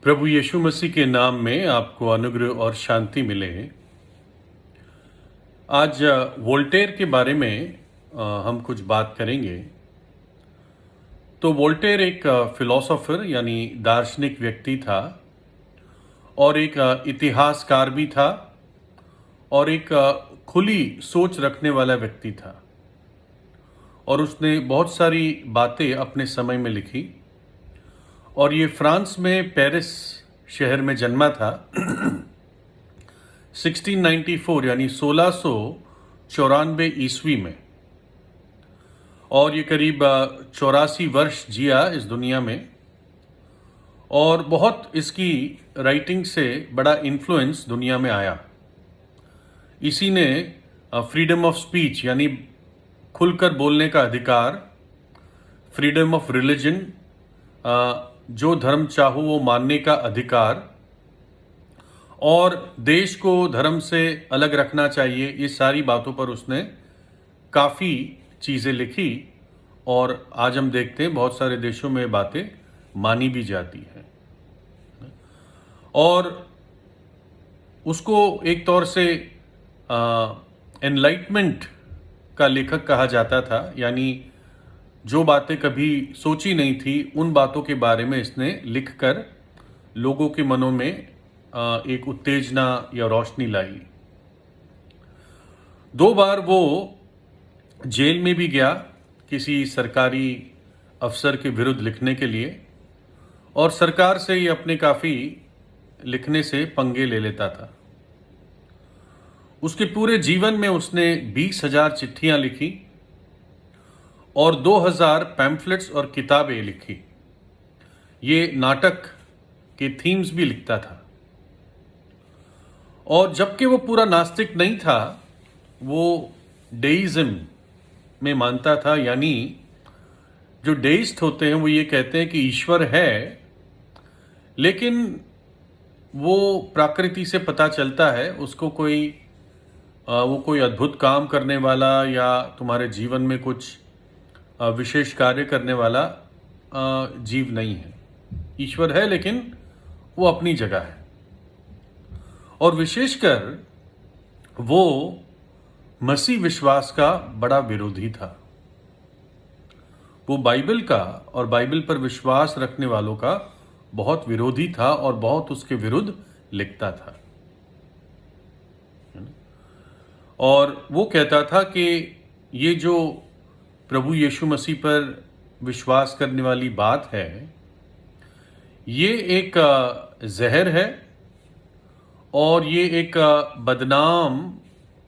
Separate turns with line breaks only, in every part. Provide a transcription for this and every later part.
प्रभु यीशु मसीह के नाम में आपको अनुग्रह और शांति मिले। आज वोल्टेयर के बारे में हम कुछ बात करेंगे। तो वोल्टेयर एक फिलोसोफर यानी दार्शनिक व्यक्ति था और एक इतिहासकार भी था और एक खुली सोच रखने वाला व्यक्ति था और उसने बहुत सारी बातें अपने समय में लिखी और ये फ्रांस में पेरिस शहर में जन्मा था 1694 यानी 1694 ईस्वी में और ये करीब 84 वर्ष जिया इस दुनिया में और बहुत इसकी राइटिंग से बड़ा इन्फ्लुएंस दुनिया में आया। इसी ने फ्रीडम ऑफ स्पीच यानी खुलकर बोलने का अधिकार, फ्रीडम ऑफ रिलीजन जो धर्म चाहो वो मानने का अधिकार और देश को धर्म से अलग रखना चाहिए, ये सारी बातों पर उसने काफ़ी चीज़ें लिखी और आज हम देखते हैं बहुत सारे देशों में बातें मानी भी जाती हैं और उसको एक तौर से एनलाइटमेंट का लेखक कहा जाता था, यानी जो बातें कभी सोची नहीं थी उन बातों के बारे में इसने लिखकर लोगों के मनों में एक उत्तेजना या रोशनी लाई। 2 बार वो जेल में भी गया किसी सरकारी अफसर के विरुद्ध लिखने के लिए और सरकार से ये अपने काफ़ी लिखने से पंगे ले लेता था। उसके पूरे जीवन में उसने 20,000 चिट्ठियां लिखी और 2000 पैम्फलेट्स और किताबें लिखी। ये नाटक के थीम्स भी लिखता था और जबकि वो पूरा नास्तिक नहीं था, वो डेइज्म में मानता था, यानी जो डेइस्ट होते हैं वो ये कहते हैं कि ईश्वर है, लेकिन वो प्रकृति से पता चलता है उसको वो कोई अद्भुत काम करने वाला या तुम्हारे जीवन में कुछ विशेष कार्य करने वाला जीव नहीं है। ईश्वर है लेकिन वो अपनी जगह है और विशेषकर वो मसीह विश्वास का बड़ा विरोधी था। वो बाइबल का और बाइबल पर विश्वास रखने वालों का बहुत विरोधी था और बहुत उसके विरुद्ध लिखता था। और वो कहता था कि ये जो प्रभु यीशु मसीह पर विश्वास करने वाली बात है, ये एक जहर है और ये एक बदनाम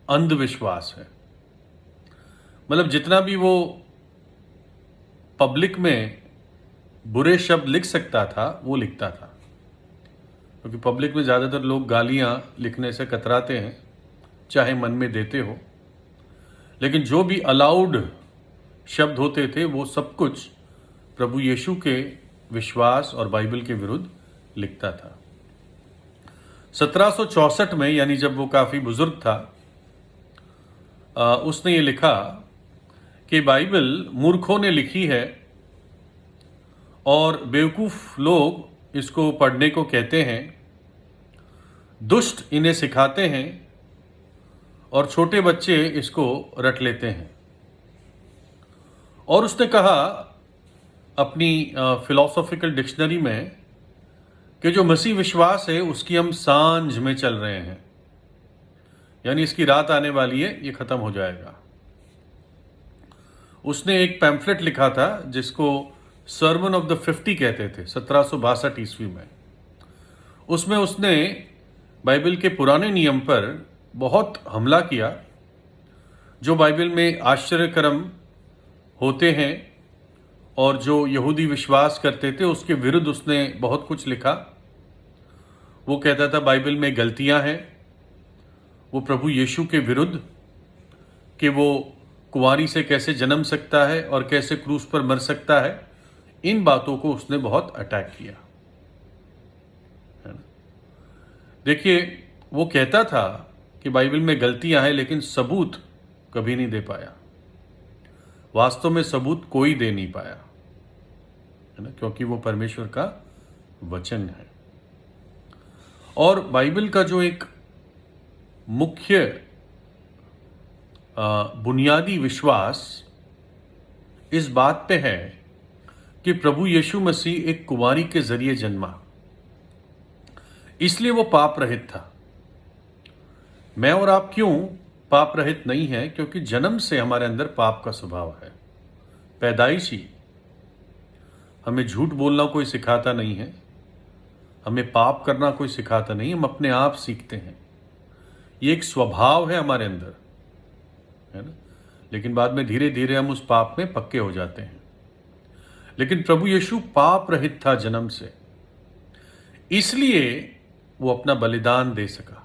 अंधविश्वास है। मतलब जितना भी वो पब्लिक में बुरे शब्द लिख सकता था वो लिखता था, क्योंकि पब्लिक में ज़्यादातर लोग गालियाँ लिखने से कतराते हैं, चाहे मन में देते हो, लेकिन जो भी अलाउड शब्द होते थे वो सब कुछ प्रभु यीशु के विश्वास और बाइबल के विरुद्ध लिखता था। 1764 में, यानी जब वो काफ़ी बुजुर्ग था, उसने ये लिखा कि बाइबल मूर्खों ने लिखी है और बेवकूफ़ लोग इसको पढ़ने को कहते हैं, दुष्ट इन्हें सिखाते हैं और छोटे बच्चे इसको रट लेते हैं। और उसने कहा अपनी फिलोसॉफिकल डिक्शनरी में कि जो मसीह विश्वास है उसकी हम सांझ में चल रहे हैं, यानी इसकी रात आने वाली है, ये ख़त्म हो जाएगा। उसने एक पैम्फलेट लिखा था जिसको सर्मन ऑफ द 50 कहते थे 1762 ईस्वी में। उसमें उसने बाइबल के पुराने नियम पर बहुत हमला किया, जो बाइबल में आश्चर्यकरम होते हैं और जो यहूदी विश्वास करते थे उसके विरुद्ध उसने बहुत कुछ लिखा। वो कहता था बाइबल में गलतियां हैं, वो प्रभु यीशु के विरुद्ध कि वो कुंवारी से कैसे जन्म सकता है और कैसे क्रूस पर मर सकता है, इन बातों को उसने बहुत अटैक किया। देखिए, वो कहता था कि बाइबल में गलतियां हैं लेकिन सबूत कभी नहीं दे पाया। वास्तव में सबूत कोई दे नहीं पाया, है ना, क्योंकि वो परमेश्वर का वचन है। और बाइबल का जो एक मुख्य बुनियादी विश्वास इस बात पे है कि प्रभु यीशु मसीह एक कुंवारी के जरिए जन्मा, इसलिए वो पाप रहित था। मैं और आप क्यों पाप रहित नहीं है? क्योंकि जन्म से हमारे अंदर पाप का स्वभाव है, पैदाइशी। हमें झूठ बोलना कोई सिखाता नहीं है, हमें पाप करना कोई सिखाता नहीं, हम अपने आप सीखते हैं। ये एक स्वभाव है हमारे अंदर, है ना। लेकिन बाद में धीरे धीरे हम उस पाप में पक्के हो जाते हैं। लेकिन प्रभु यीशु पाप रहित था जन्म से, इसलिए वो अपना बलिदान दे सका।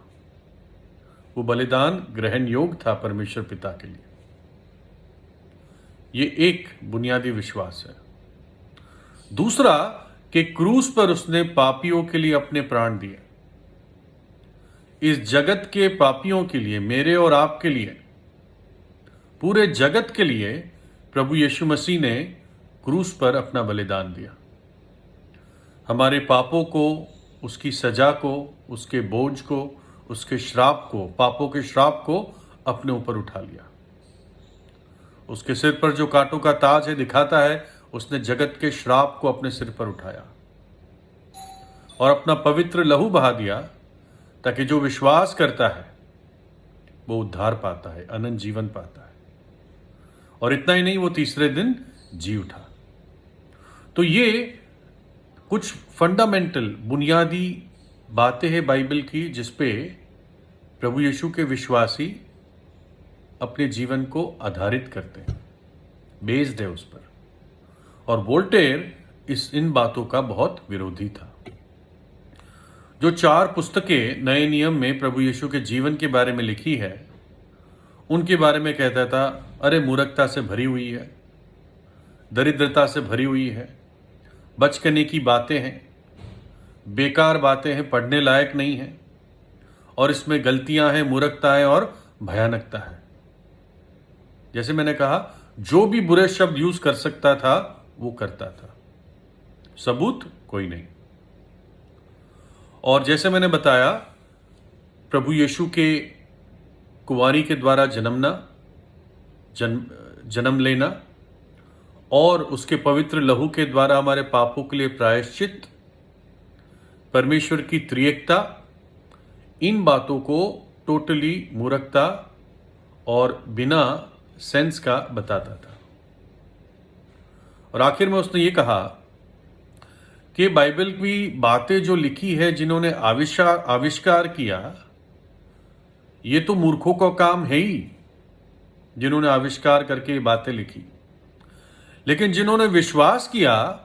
वो बलिदान ग्रहण योग्य था परमेश्वर पिता के लिए। ये एक बुनियादी विश्वास है। दूसरा कि क्रूस पर उसने पापियों के लिए अपने प्राण दिए। इस जगत के पापियों के लिए, मेरे और आपके लिए, पूरे जगत के लिए प्रभु यीशु मसीह ने क्रूस पर अपना बलिदान दिया। हमारे पापों को, उसकी सजा को, उसके बोझ को, उसके श्राप को, पापों के श्राप को अपने ऊपर उठा लिया। उसके सिर पर जो कांटों का ताज है दिखाता है उसने जगत के श्राप को अपने सिर पर उठाया और अपना पवित्र लहू बहा दिया, ताकि जो विश्वास करता है वो उद्धार पाता है, अनंत जीवन पाता है। और इतना ही नहीं, वो तीसरे दिन जी उठा। तो ये कुछ फंडामेंटल बुनियादी बातें हैं बाइबल की, जिसपे प्रभु यीशु के विश्वासी अपने जीवन को आधारित करते हैं, बेस्ड है उस पर। और वोल्टेयर इन बातों का बहुत विरोधी था। जो 4 पुस्तकें नए नियम में प्रभु यीशु के जीवन के बारे में लिखी है, उनके बारे में कहता था, अरे मूर्खता से भरी हुई है, दरिद्रता से भरी हुई है, बचकने की बातें हैं, बेकार बातें हैं, पढ़ने लायक नहीं है, और इसमें गलतियां हैं, मूर्खता है और भयानकता है। जैसे मैंने कहा, जो भी बुरे शब्द यूज कर सकता था वो करता था, सबूत कोई नहीं। और जैसे मैंने बताया, प्रभु यीशु के कुंवारी के द्वारा जन्म लेना और उसके पवित्र लहू के द्वारा हमारे पापों के लिए प्रायश्चित, परमेश्वर की त्रिएकता, इन बातों को टोटली मूर्खता और बिना सेंस का बताता था। और आखिर में उसने ये कहा कि बाइबल की बातें जो लिखी है, जिन्होंने आविष्कार किया, ये तो मूर्खों का काम है ही, जिन्होंने आविष्कार करके ये बातें लिखी। लेकिन जिन्होंने विश्वास किया,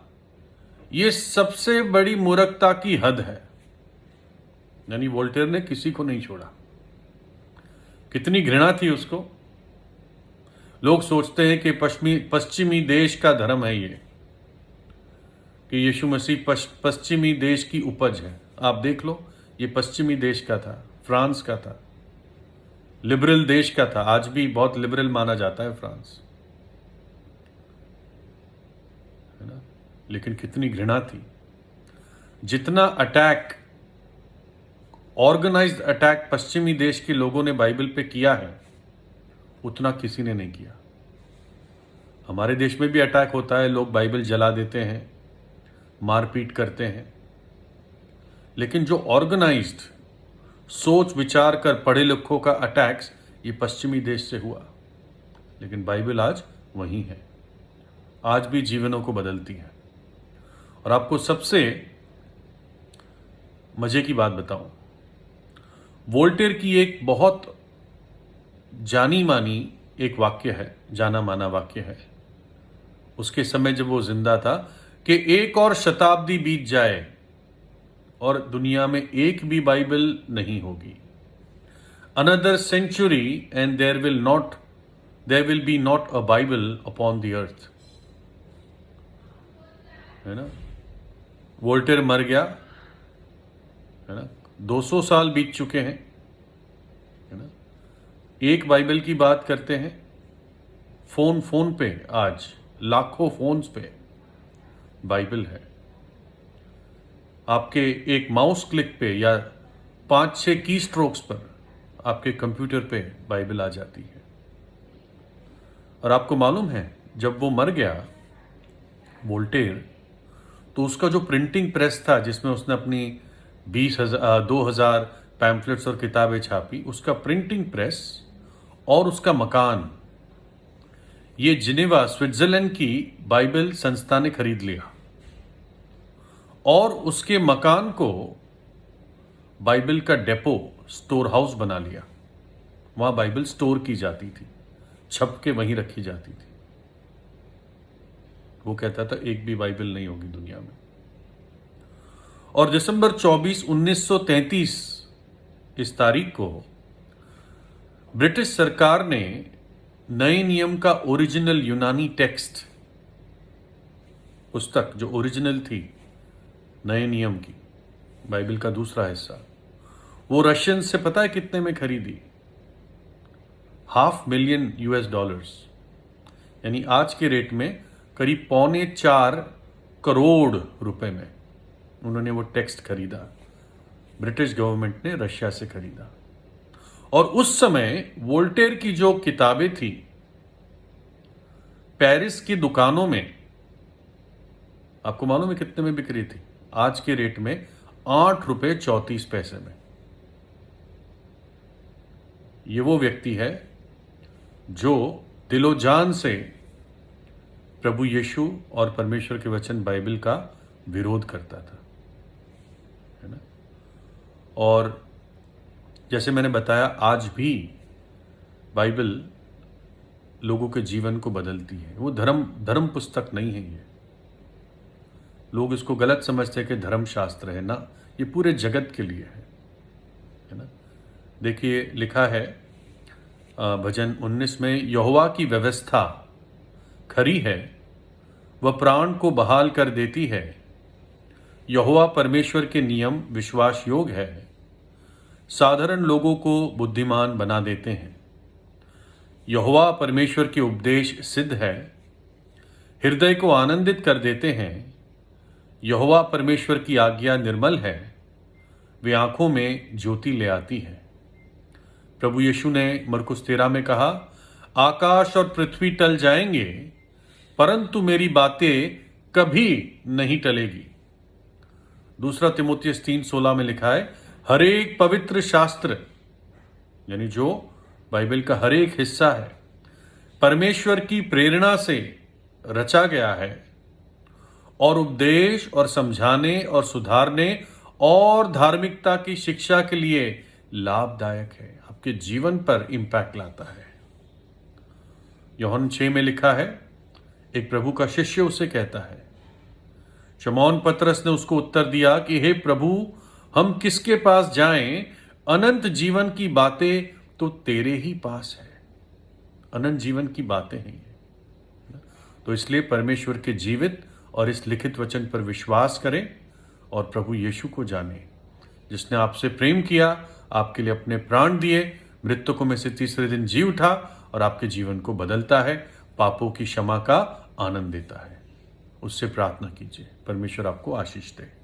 ये सबसे बड़ी मूर्खता की हद है। यानी वोल्टेयर ने किसी को नहीं छोड़ा। कितनी घृणा थी उसको। लोग सोचते हैं कि पश्चिमी देश का धर्म है ये, कि यीशु मसीह पश्चिमी देश की उपज है। आप देख लो, ये पश्चिमी देश का था, फ्रांस का था, लिबरल देश का था। आज भी बहुत लिबरल माना जाता है फ्रांस, है ना। लेकिन कितनी घृणा थी। जितना अटैक, ऑर्गेनाइज्ड अटैक पश्चिमी देश के लोगों ने बाइबल पे किया है, उतना किसी ने नहीं किया। हमारे देश में भी अटैक होता है, लोग बाइबल जला देते हैं, मारपीट करते हैं। लेकिन जो ऑर्गेनाइज्ड, सोच विचार कर पढ़े लिखों का अटैक्स, ये पश्चिमी देश से हुआ। लेकिन बाइबल आज वही है, आज भी जीवनों को बदलती है। और आपको सबसे मजे की बात बताऊं, वोल्टेयर की एक बहुत जानी मानी एक वाक्य है, जाना माना वाक्य है, उसके समय जब वो जिंदा था, कि एक और शताब्दी बीत जाए और दुनिया में एक भी बाइबल नहीं होगी। Another century and there will be not a Bible upon the earth, है ना। वोल्टेयर मर गया, है ना, 200 साल बीत चुके हैं, है ना। एक बाइबल की बात करते हैं, फोन पे आज लाखों फोन्स पे बाइबल है। आपके एक माउस क्लिक पे या 5-6 की स्ट्रोक्स पर आपके कंप्यूटर पे बाइबल आ जाती है। और आपको मालूम है, जब वो मर गया वोल्टेयर, तो उसका जो प्रिंटिंग प्रेस था जिसमें उसने अपनी 2000 पैम्फलेट्स और किताबें छापी, उसका प्रिंटिंग प्रेस और उसका मकान, ये जिनेवा स्विट्जरलैंड की बाइबल संस्था ने खरीद लिया और उसके मकान को बाइबल का डेपो, स्टोर हाउस बना लिया। वहां बाइबल स्टोर की जाती थी, छप के वहीं रखी जाती थी। वो कहता था एक भी बाइबल नहीं होगी दुनिया में। और दिसंबर 24, 1933 इस तारीख को ब्रिटिश सरकार ने नए नियम का ओरिजिनल यूनानी टेक्स्ट, पुस्तक जो ओरिजिनल थी नए नियम की, बाइबल का दूसरा हिस्सा, वो रशियन से पता है कितने में खरीदी? $500,000, यानी आज के रेट में करीब 3.25 करोड़ रुपए में उन्होंने वो टेक्स्ट खरीदा। ब्रिटिश गवर्नमेंट ने रशिया से खरीदा। और उस समय वोल्टेयर की जो किताबें थी, पेरिस की दुकानों में आपको मालूम है कितने में बिक रही थी? आज के रेट में ₹8.34 में। ये वो व्यक्ति है जो दिलो जान से प्रभु यीशु और परमेश्वर के वचन बाइबल का विरोध करता था, है ना। और जैसे मैंने बताया, आज भी बाइबल लोगों के जीवन को बदलती है। वो धर्म पुस्तक नहीं है। ये लोग इसको गलत समझते हैं कि धर्मशास्त्र है ना, ये पूरे जगत के लिए है ना। देखिए, लिखा है भजन 19 में, यहोवा की व्यवस्था खरी है, वह प्राण को बहाल कर देती है। यहोवा परमेश्वर के नियम विश्वास योग है, साधारण लोगों को बुद्धिमान बना देते हैं। यहोवा परमेश्वर के उपदेश सिद्ध है, हृदय को आनंदित कर देते हैं। यहोवा परमेश्वर की आज्ञा निर्मल है, वे आंखों में ज्योति ले आती है। प्रभु यीशु ने मरकुस 13 में कहा, आकाश और पृथ्वी टल जाएंगे परंतु मेरी बातें कभी नहीं टलेगी। दूसरा तिमोथियस 3:16 में लिखा है, हर एक पवित्र शास्त्र, यानी जो बाइबल का हर एक हिस्सा है, परमेश्वर की प्रेरणा से रचा गया है और उपदेश और समझाने और सुधारने और धार्मिकता की शिक्षा के लिए लाभदायक है, आपके जीवन पर इंपैक्ट लाता है। यूहन्ना 6 में लिखा है, एक प्रभु का शिष्य उसे कहता है, शमौन पतरस ने उसको उत्तर दिया कि हे प्रभु, हम किसके पास जाएं? अनंत जीवन की बातें तो तेरे ही पास है। अनंत जीवन की बातें हैं। तो इसलिए परमेश्वर के जीवित और इस लिखित वचन पर विश्वास करें और प्रभु यीशु को जानें, जिसने आपसे प्रेम किया, आपके लिए अपने प्राण दिए, मृतकों में से तीसरे दिन जी उठा और आपके जीवन को बदलता है, पापों की क्षमा का आनंद देता है। उससे प्रार्थना कीजिए। परमेश्वर आपको आशीष दे।